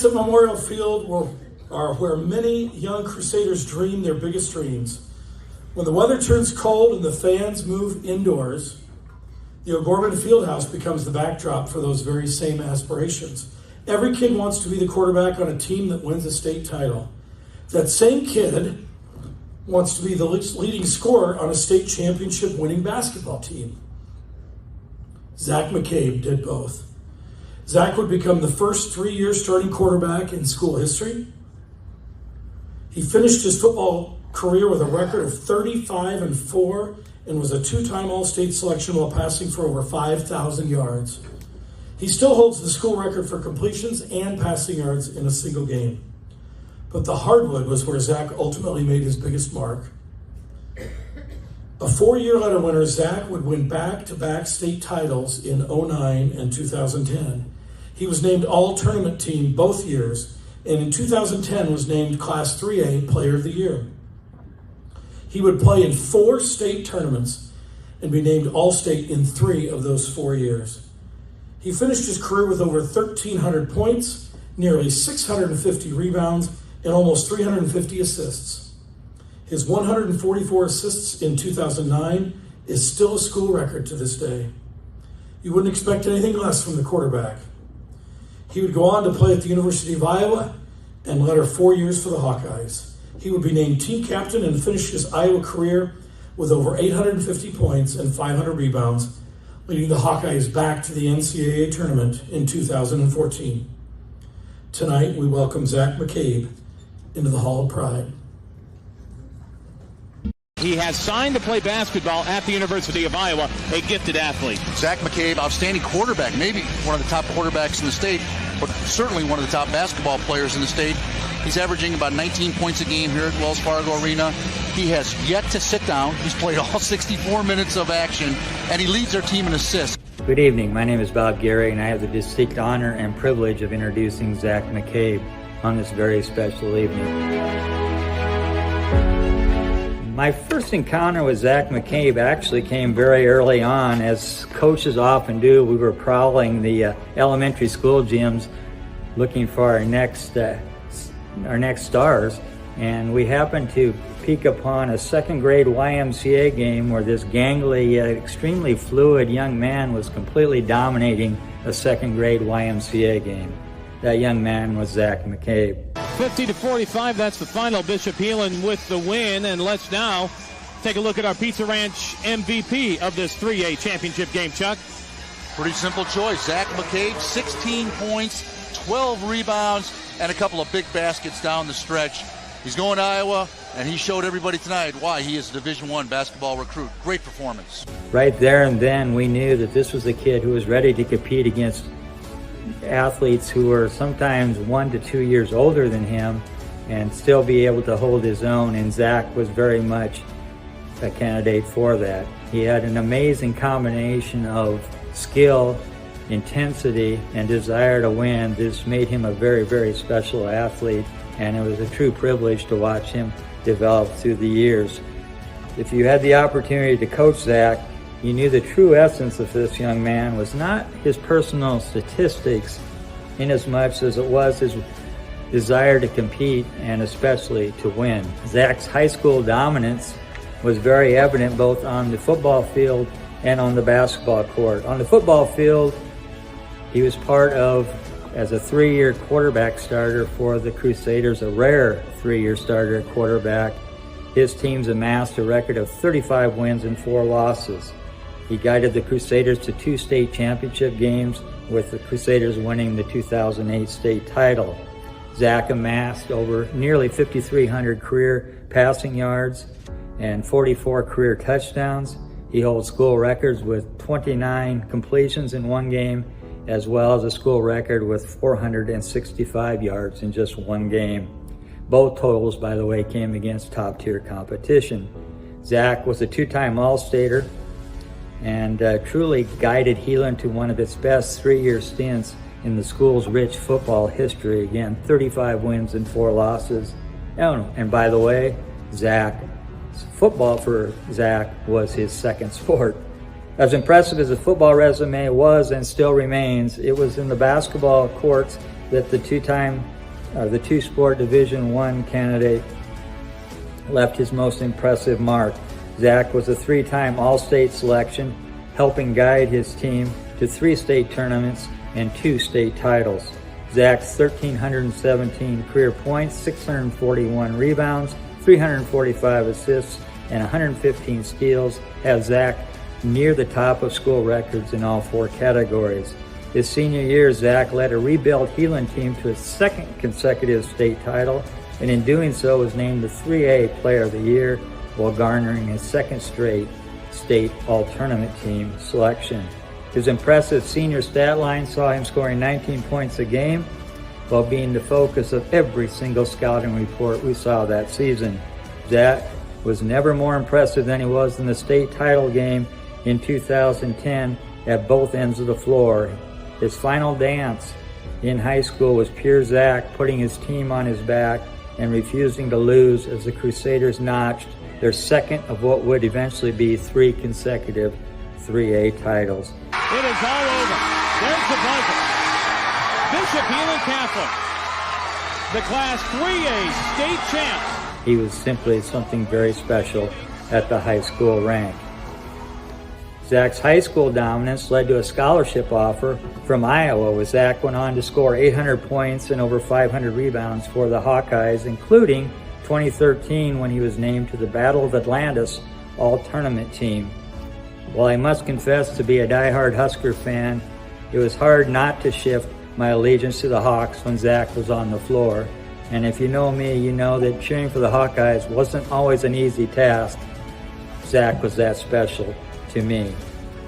nights at Memorial Field are where many young Crusaders dream their biggest dreams. When the weather turns cold and the fans move indoors, the O'Gorman Fieldhouse becomes the backdrop for those very same aspirations. Every kid wants to be the quarterback on a team that wins a state title. That same kid wants to be the leading scorer on a state championship winning basketball team. Zach McCabe did both. Zach would become the first 3-year starting quarterback in school history. He finished his football career with a record of 35-4 and was a 2-time All-State selection while passing for over 5,000 yards. He still holds the school record for completions and passing yards in a single game. But the hardwood was where Zach ultimately made his biggest mark. A 4-year letter winner, Zach would win back-to-back state titles in 2009 and 2010. He was named All-Tournament Team both years, and in 2010 was named Class 3A Player of the Year. He would play in 4 state tournaments and be named All-State in 3 of those 4 years. He finished his career with over 1,300 points, nearly 650 rebounds, and almost 350 assists. His 144 assists in 2009 is still a school record to this day. You wouldn't expect anything less from the quarterback. He would go on to play at the University of Iowa and later 4 years for the Hawkeyes. He would be named team captain and finish his Iowa career with over 850 points and 500 rebounds, leading the Hawkeyes back to the NCAA tournament in 2014. Tonight, we welcome Zach McCabe into the Hall of Pride. He has signed to play basketball at the University of Iowa, a gifted athlete. Zach McCabe, outstanding quarterback, maybe one of the top quarterbacks in the state, but certainly one of the top basketball players in the state. He's averaging about 19 points a game here at Wells Fargo Arena. He has yet to sit down. He's played all 64 minutes of action, and he leads our team in assists. Good evening. My name is Bob Gary, and I have the distinct honor and privilege of introducing Zach McCabe on this very special evening. My first encounter with Zach McCabe actually came very early on. As coaches often do, we were prowling the elementary school gyms looking for our next stars, and we happened to peek upon a second grade YMCA game where this gangly, extremely fluid young man was completely dominating a second grade YMCA game. That young man was Zach McCabe. 50-45, that's the final. Bishop Heelan with the win, and let's now take a look at our Pizza Ranch MVP of this 3A championship game, Chuck. Pretty simple choice. Zach McCabe, 16 points, 12 rebounds, and a couple of big baskets down the stretch. He's going to Iowa, and he showed everybody tonight why he is a Division I basketball recruit. Great performance. Right there and then, we knew that this was a kid who was ready to compete against athletes who were sometimes 1 to 2 years older than him and still be able to hold his own, and Zach was very much a candidate for that. He had an amazing combination of skill, intensity, and desire to win. This made him a very, very special athlete, and it was a true privilege to watch him develop through the years. If you had the opportunity to coach Zach, you knew the true essence of this young man was not his personal statistics inasmuch as it was his desire to compete and especially to win. Zach's high school dominance was very evident both on the football field and on the basketball court. On the football field, he was part of, as a 3-year quarterback starter for the Crusaders, a rare 3-year starter at quarterback. His teams amassed a record of 35 wins and 4 losses. He guided the Crusaders to 2 state championship games, with the Crusaders winning the 2008 state title. Zach amassed over nearly 5,300 career passing yards and 44 career touchdowns. He holds school records with 29 completions in one game, as well as a school record with 465 yards in just one game. Both totals, by the way, came against top-tier competition. Zach was a 2-time All-Stater and truly guided Heelan to one of its best 3-year stints in the school's rich football history. Again, 35 wins and 4 losses. Oh, and by the way, football for Zach was his second sport. As impressive as his football resume was and still remains, it was in the basketball courts that the two-sport Division I candidate left his most impressive mark. Zach was a 3-time All-State selection, helping guide his team to 3 state tournaments and 2 state titles. Zach's 1,317 career points, 641 rebounds, 345 assists, and 115 steals have Zach near the top of school records in all 4 categories. His senior year, Zach led a rebuilt Heelan team to its 2nd consecutive state title, and in doing so was named the 3A Player of the Year while garnering his 2nd straight State All-Tournament Team selection. His impressive senior stat line saw him scoring 19 points a game while being the focus of every single scouting report we saw that season. Zach was never more impressive than he was in the state title game in 2010 at both ends of the floor. His final dance in high school was pure Zach putting his team on his back and refusing to lose as the Crusaders notched their 2nd of what would eventually be 3 consecutive 3A titles. It is all over. There's the buzzer. Bishop Heelan Catholic, the Class 3A state champ. He was simply something very special at the high school rank. Zach's high school dominance led to a scholarship offer from Iowa, where Zach went on to score 800 points and over 500 rebounds for the Hawkeyes, including 2013 when he was named to the Battle of Atlantis All-Tournament Team. While I must confess to be a diehard Husker fan, it was hard not to shift my allegiance to the Hawks when Zach was on the floor. And if you know me, you know that cheering for the Hawkeyes wasn't always an easy task. Zach was that special to me.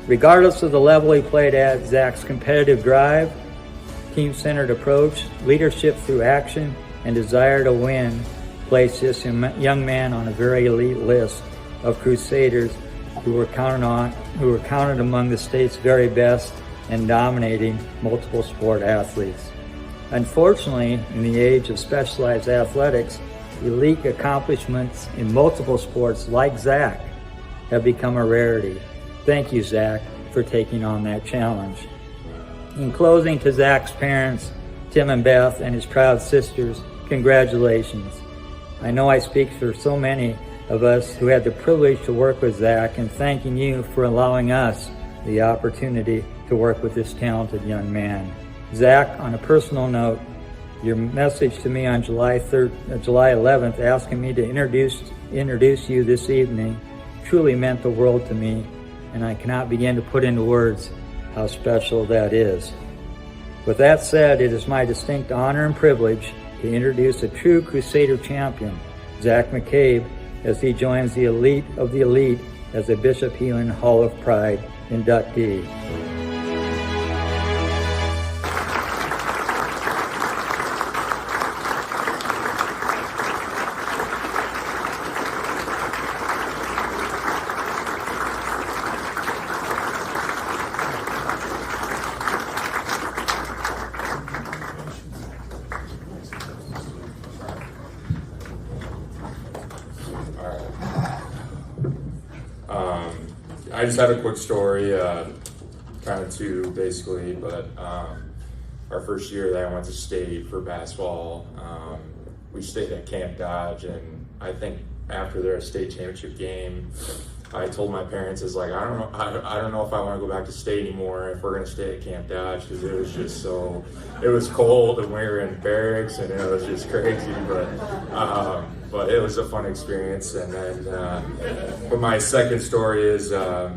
Regardless of the level he played at, Zach's competitive drive, team-centered approach, leadership through action, and desire to win placed this young man on a very elite list of Crusaders who were counted among the state's very best and dominating multiple sport athletes. Unfortunately, in the age of specialized athletics, elite accomplishments in multiple sports like Zach have become a rarity. Thank you, Zach, for taking on that challenge. In closing, to Zach's parents, Tim and Beth, and his proud sisters, congratulations. I know I speak for so many of us who had the privilege to work with Zach, and thanking you for allowing us the opportunity to work with this talented young man. Zach, on a personal note, your message to me on July 11th asking me to introduce you this evening truly meant the world to me, and I cannot begin to put into words how special that is. With that said, it is my distinct honor and privilege to introduce a true Crusader champion, Zach McCabe, as he joins the elite of the elite as a Bishop Heelan Hall of Pride inductee. I just had a quick story, kind of two basically, but our first year that I went to state for basketball, we stayed at Camp Dodge, and I think after their state championship game, I told my parents, I don't know if I want to go back to state anymore if we're going to stay at Camp Dodge, because it was just it was cold and we were in barracks and it was just crazy, but it was a fun experience. And then, but my second story is I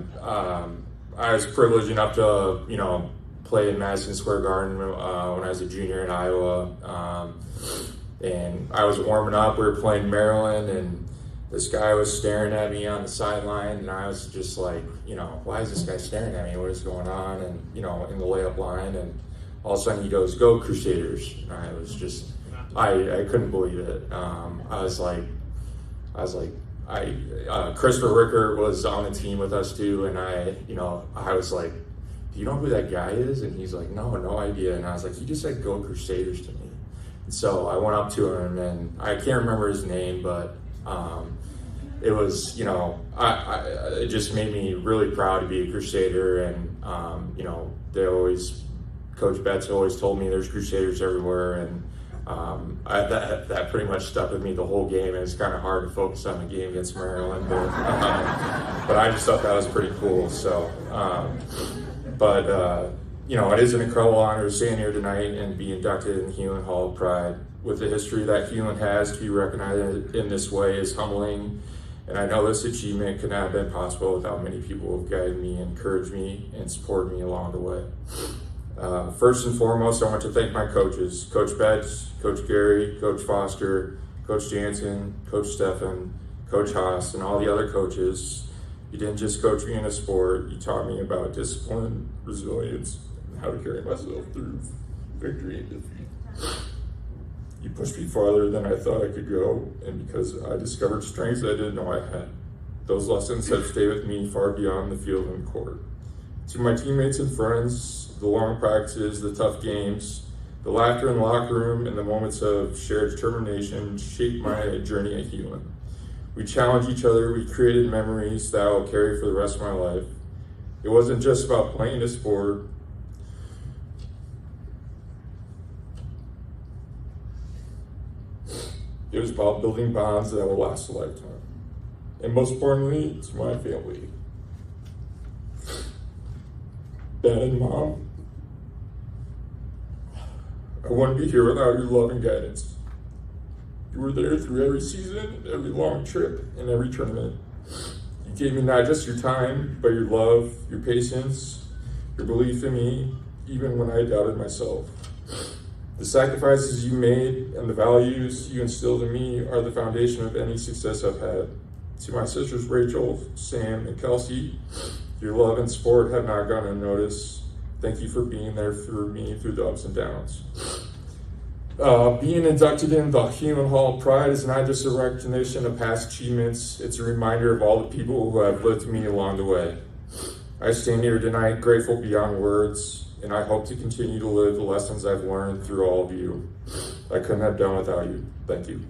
was privileged enough to, play in Madison Square Garden when I was a junior in Iowa. And I was warming up, we were playing Maryland, and this guy was staring at me on the sideline, and I was just like, why is this guy staring at me? What is going on? And, in the layup line, and all of a sudden he goes, "Go Crusaders." And I was just, I couldn't believe it. Christopher Rickert was on the team with us too, and I was like, "Do you know who that guy is?" And he's like, no idea. And I was like, "He just said 'Go Crusaders' to me." And so I went up to him, and I can't remember his name, but it was, it just made me really proud to be a Crusader. And they always Coach Betts always told me there's Crusaders everywhere, and that pretty much stuck with me the whole game. And it's kind of hard to focus on the game against Maryland, but I just thought that was pretty cool. So, you know, it is an incredible honor to stand here tonight and be inducted in the Heelan Hall of Pride. With the history that Heelan has, to be recognized in this way is humbling. And I know this achievement could not have been possible without many people who have guided me, encouraged me, and supported me along the way. First and foremost, I want to thank my coaches, Coach Betts, Coach Gary, Coach Foster, Coach Jansen, Coach Stefan, Coach Haas, and all the other coaches. You didn't just coach me in a sport, you taught me about discipline, resilience, and how to carry myself through victory and defeat. You pushed me farther than I thought I could go, and because I discovered strengths I didn't know I had. Those lessons have stayed with me far beyond the field and court. To my teammates and friends, the long practices, the tough games, the laughter in the locker room, and the moments of shared determination shaped my journey at Heelan. We challenged each other, we created memories that I will carry for the rest of my life. It wasn't just about playing a sport. It was about building bonds that will last a lifetime. And most importantly, to my family. Dad and Mom, I wouldn't be here without your love and guidance. You were there through every season, every long trip, and every tournament. You gave me not just your time, but your love, your patience, your belief in me, even when I doubted myself. The sacrifices you made and the values you instilled in me are the foundation of any success I've had. To my sisters Rachel, Sam, and Kelsey, your love and support have not gone unnoticed. Thank you for being there for me through the ups and downs. Being inducted in the Heelan Hall of Pride is not just a recognition of past achievements, it's a reminder of all the people who have lived with me along the way. I stand here tonight grateful beyond words, and I hope to continue to live the lessons I've learned through all of you. I couldn't have done without you. Thank you.